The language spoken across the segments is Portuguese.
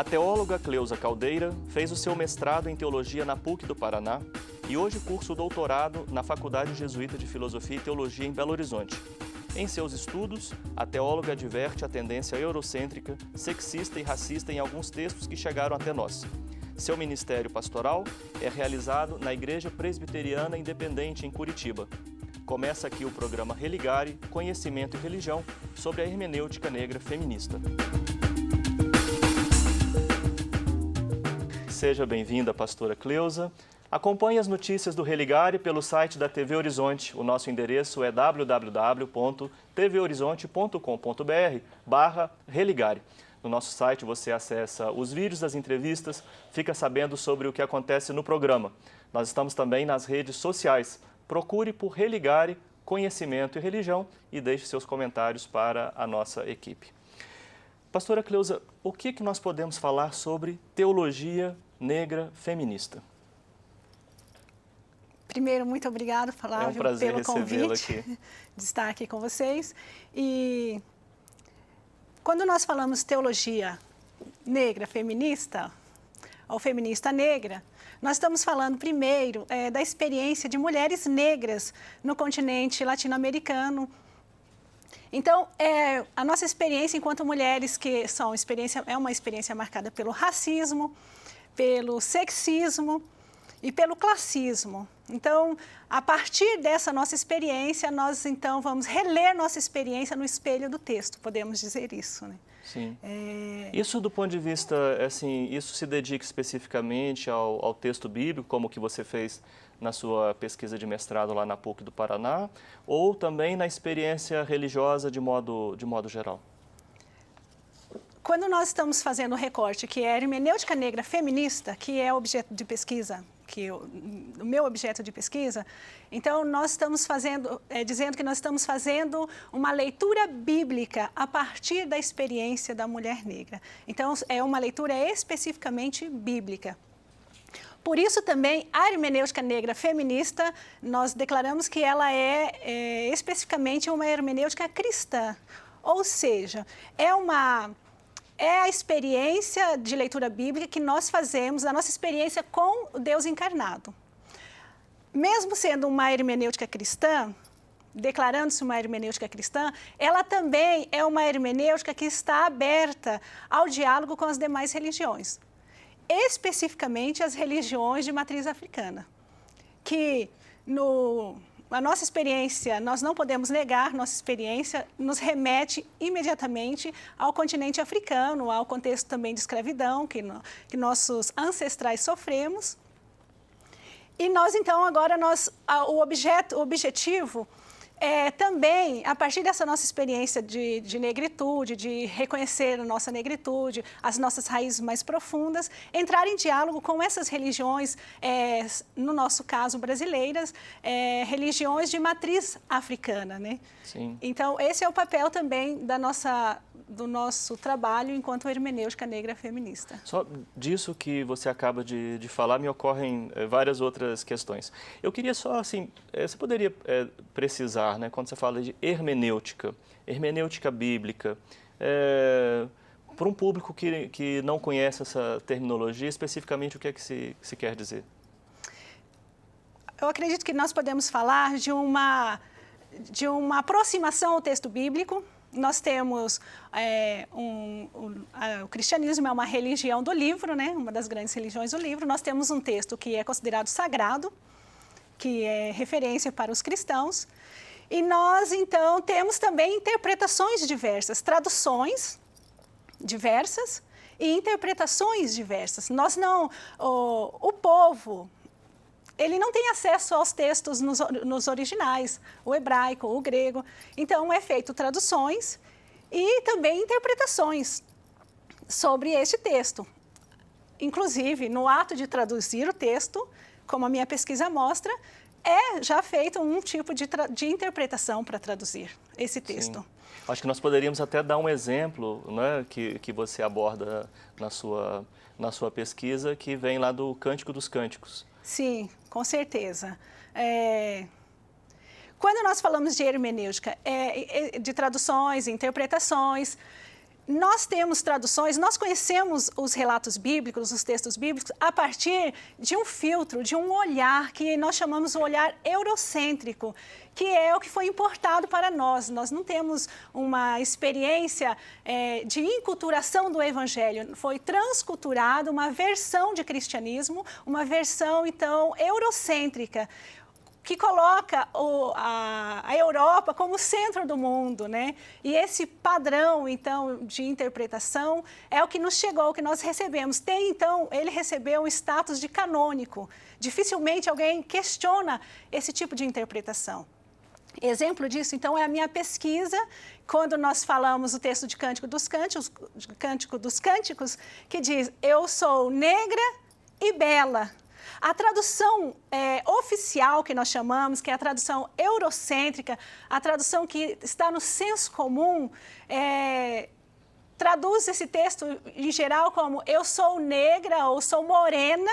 A teóloga Cleusa Caldeira fez o seu mestrado em Teologia na PUC do Paraná e hoje cursa o doutorado na Faculdade Jesuíta de Filosofia e Teologia em Belo Horizonte. Em seus estudos, a teóloga adverte a tendência eurocêntrica, sexista e racista em alguns textos que chegaram até nós. Seu ministério pastoral é realizado na Igreja Presbiteriana Independente, em Curitiba. Começa aqui o programa Religare, Conhecimento e Religião, sobre a hermenêutica negra feminista. Seja bem-vinda, pastora Cleusa. Acompanhe as notícias do Religare pelo site da TV Horizonte. O nosso endereço é www.tvhorizonte.com.br/religare. No nosso site você acessa os vídeos das entrevistas, fica sabendo sobre o que acontece no programa. Nós estamos também nas redes sociais. Procure por Religare, Conhecimento e Religião e deixe seus comentários para a nossa equipe. Pastora Cleusa, o que nós podemos falar sobre teologia negra feminista? Primeiro, muito obrigada, Flávio, pelo convite de estar aqui com vocês. E quando nós falamos teologia negra feminista, ou feminista negra, nós estamos falando primeiro da experiência de mulheres negras no continente latino-americano. Então, a nossa experiência enquanto mulheres, que é uma experiência marcada pelo racismo, pelo sexismo e pelo classismo. Então, a partir dessa nossa experiência, nós então vamos reler nossa experiência no espelho do texto, podemos dizer isso, né? Sim. Isso do ponto de vista, assim, isso se dedica especificamente ao texto bíblico, como que você fez na sua pesquisa de mestrado lá na PUC do Paraná, ou também na experiência religiosa de modo geral? Quando nós estamos fazendo o recorte, que é a hermenêutica negra feminista, que é o objeto de pesquisa, o meu objeto de pesquisa, então nós estamos dizendo que nós estamos fazendo uma leitura bíblica a partir da experiência da mulher negra. Então, é uma leitura especificamente bíblica. Por isso também, a hermenêutica negra feminista, nós declaramos que ela é especificamente uma hermenêutica cristã, ou seja, é a experiência de leitura bíblica que nós fazemos, a nossa experiência com o Deus encarnado. Mesmo sendo uma hermenêutica cristã, declarando-se uma hermenêutica cristã, ela também é uma hermenêutica que está aberta ao diálogo com as demais religiões, especificamente as religiões de matriz africana, que a nossa experiência, nós não podemos negar, nossa experiência nos remete imediatamente ao continente africano, ao contexto também de escravidão que nossos ancestrais sofremos. E nós, então, agora, o objetivo é também, a partir dessa nossa experiência de negritude, de reconhecer a nossa negritude, as nossas raízes mais profundas, entrar em diálogo com essas religiões, no nosso caso brasileiras, religiões de matriz africana, né? Sim. Então, esse é o papel também do nosso trabalho enquanto hermenêutica negra feminista. Só disso que você acaba de falar, me ocorrem várias outras questões. Eu queria só, assim, você poderia precisar, né, quando você fala de hermenêutica bíblica, para um público que não conhece essa terminologia, especificamente o que é que se quer dizer? Eu acredito que nós podemos falar de uma aproximação ao texto bíblico. Nós temos, o cristianismo é uma religião do livro, né? Uma das grandes religiões do livro. Nós temos um texto que é considerado sagrado, que é referência para os cristãos. E nós, então, temos também interpretações diversas, traduções diversas e interpretações diversas. O povo, ele não tem acesso aos textos nos originais, o hebraico, o grego. Então, é feito traduções e também interpretações sobre este texto. Inclusive, no ato de traduzir o texto, como a minha pesquisa mostra, é já feito um tipo de interpretação para traduzir esse texto. Sim. Acho que nós poderíamos até dar um exemplo, né, que você aborda na sua pesquisa, que vem lá do Cântico dos Cânticos. Sim, com certeza. Quando nós falamos de hermenêutica, de traduções, interpretações, nós temos traduções, nós conhecemos os relatos bíblicos, os textos bíblicos, a partir de um filtro, de um olhar que nós chamamos o olhar eurocêntrico, que é o que foi importado para nós. Nós não temos uma experiência de inculturação do Evangelho. Foi transculturado uma versão de cristianismo, uma versão, então, eurocêntrica, que coloca a Europa como centro do mundo, né? E esse padrão, então, de interpretação é o que nos chegou, o que nós recebemos. Então, ele recebeu o status de canônico. Dificilmente alguém questiona esse tipo de interpretação. Exemplo disso, então, é a minha pesquisa, quando nós falamos o texto de Cântico dos Cânticos, que diz, eu sou negra e bela. A tradução oficial que nós chamamos, que é a tradução eurocêntrica, a tradução que está no senso comum, traduz esse texto em geral como eu sou negra ou sou morena,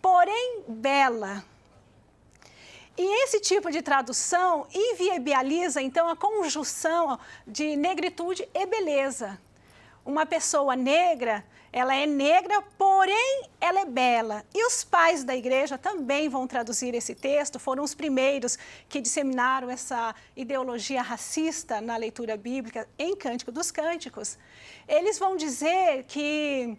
porém bela. E esse tipo de tradução inviabiliza, então, a conjunção de negritude e beleza. Uma pessoa negra, ela é negra, porém ela é bela. E os pais da igreja também vão traduzir esse texto, foram os primeiros que disseminaram essa ideologia racista na leitura bíblica em Cântico dos Cânticos. Eles vão dizer que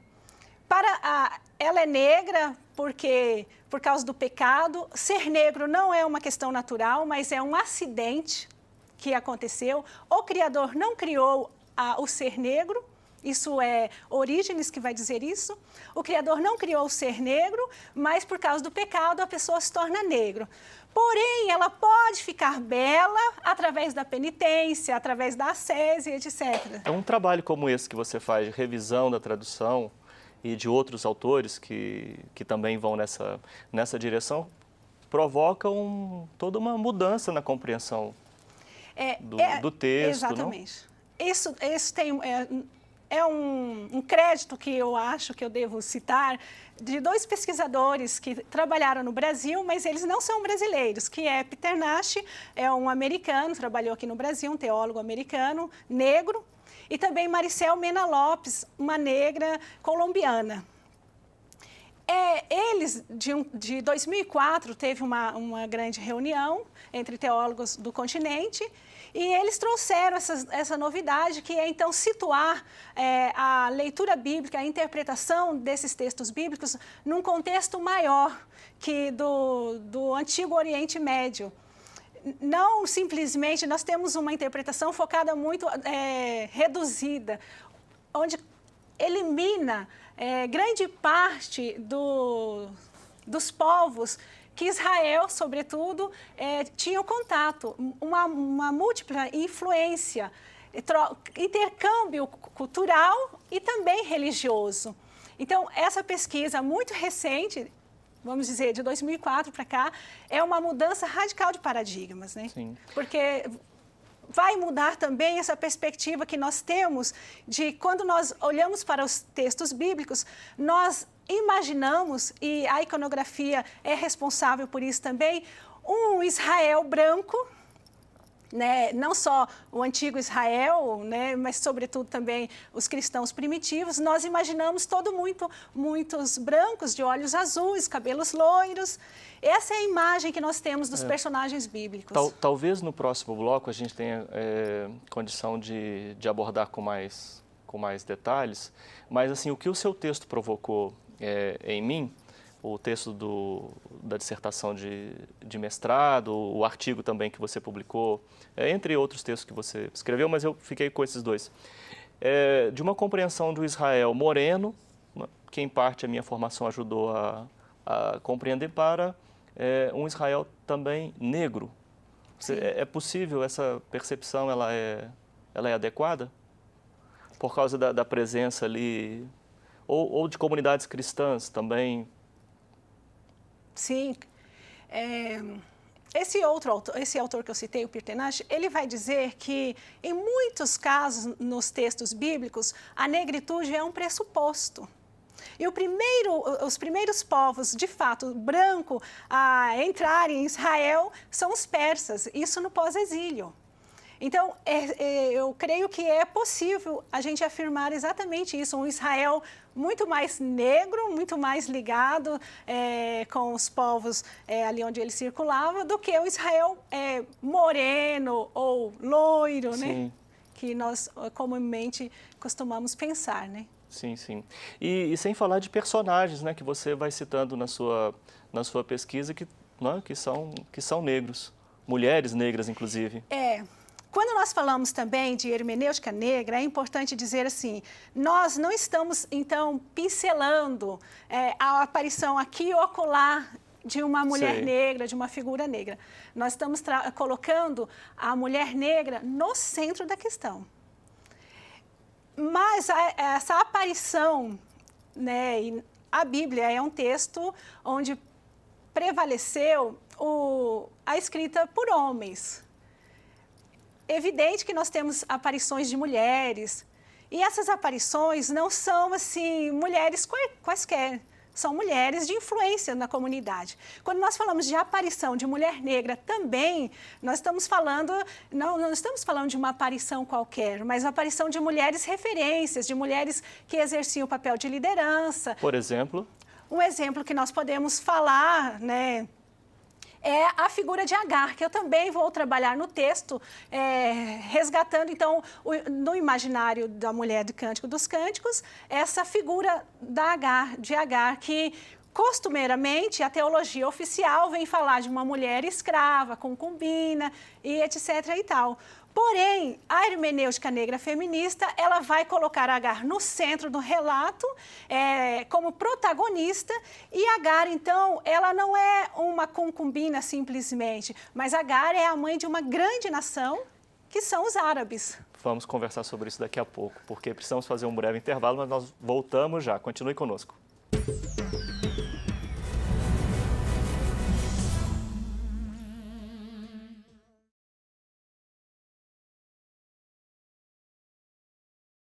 ela é negra porque, por causa do pecado, ser negro não é uma questão natural, mas é um acidente que aconteceu. O Criador não criou o ser negro. Isso é Orígenes que vai dizer isso. O Criador não criou o ser negro, mas por causa do pecado a pessoa se torna negro. Porém, ela pode ficar bela através da penitência, através da ascese, etc. É um trabalho como esse que você faz, de revisão da tradução e de outros autores que também vão nessa direção, provocam toda uma mudança na compreensão do texto. Exatamente. Não? Isso tem... É um crédito que eu acho que eu devo citar de dois pesquisadores que trabalharam no Brasil, mas eles não são brasileiros, que é Peter Nash, é um americano, trabalhou aqui no Brasil, um teólogo americano, negro, e também Maricel Mena Lopes, uma negra colombiana. Eles, de 2004, teve uma grande reunião entre teólogos do continente, e eles trouxeram essa novidade, que é, então, situar a leitura bíblica, a interpretação desses textos bíblicos num contexto maior que do Antigo Oriente Médio. Não simplesmente, nós temos uma interpretação focada muito reduzida, onde elimina grande parte dos povos que Israel, sobretudo, tinha contato, uma múltipla influência, intercâmbio cultural e também religioso. Então, essa pesquisa muito recente, vamos dizer, de 2004 para cá, é uma mudança radical de paradigmas, né? Sim. Porque vai mudar também essa perspectiva que nós temos de quando nós olhamos para os textos bíblicos, nós imaginamos, e a iconografia é responsável por isso também, um Israel branco, né? Não só o antigo Israel, né? Mas sobretudo também os cristãos primitivos. Nós imaginamos muitos brancos, de olhos azuis, cabelos loiros. Essa é a imagem que nós temos dos personagens bíblicos. Talvez no próximo bloco a gente tenha condição de abordar com mais detalhes, mas assim, o que o seu texto provocou em mim, o texto da dissertação de mestrado, o artigo também que você publicou, entre outros textos que você escreveu, mas eu fiquei com esses dois. De uma compreensão do Israel moreno, que em parte a minha formação ajudou a compreender, para um Israel também negro. É possível essa percepção, ela é adequada? Por causa da presença ali, ou de comunidades cristãs também? Sim. Esse autor que eu citei, o Peter Nash, ele vai dizer que, em muitos casos, nos textos bíblicos, a negritude é um pressuposto. E os primeiros povos, de fato, branco, a entrarem em Israel são os persas, isso no pós-exílio. Então, eu creio que é possível a gente afirmar exatamente isso, um Israel muito mais negro, muito mais ligado com os povos ali onde ele circulava, do que o Israel moreno ou loiro, Sim. né? Que nós comumente costumamos pensar, né? Sim, sim. E sem falar de personagens, né, que você vai citando na sua pesquisa que são negros, mulheres negras, inclusive. Quando nós falamos também de hermenêutica negra, é importante dizer assim, nós não estamos, então, pincelando a aparição aqui ou acolá de uma mulher negra, de uma figura negra. Nós estamos colocando a mulher negra no centro da questão. Mas essa aparição, né, a Bíblia é um texto onde prevaleceu a escrita por homens. Evidente que nós temos aparições de mulheres, e essas aparições não são, assim, mulheres quaisquer, são mulheres de influência na comunidade. Quando nós falamos de aparição de mulher negra também, nós estamos falando, não estamos falando de uma aparição qualquer, mas uma aparição de mulheres referências, de mulheres que exerciam o papel de liderança. Por exemplo? Um exemplo que nós podemos falar, né, é a figura de Agar, que eu também vou trabalhar no texto, resgatando, então, no imaginário da mulher do Cântico dos Cânticos, essa figura de Agar, que costumeiramente a teologia oficial vem falar de uma mulher escrava, concubina e etc. e tal. Porém, a hermenêutica negra feminista, ela vai colocar Agar no centro do relato, como protagonista, e Agar, então, ela não é uma concubina simplesmente, mas Agar é a mãe de uma grande nação, que são os árabes. Vamos conversar sobre isso daqui a pouco, porque precisamos fazer um breve intervalo, mas nós voltamos já. Continue conosco.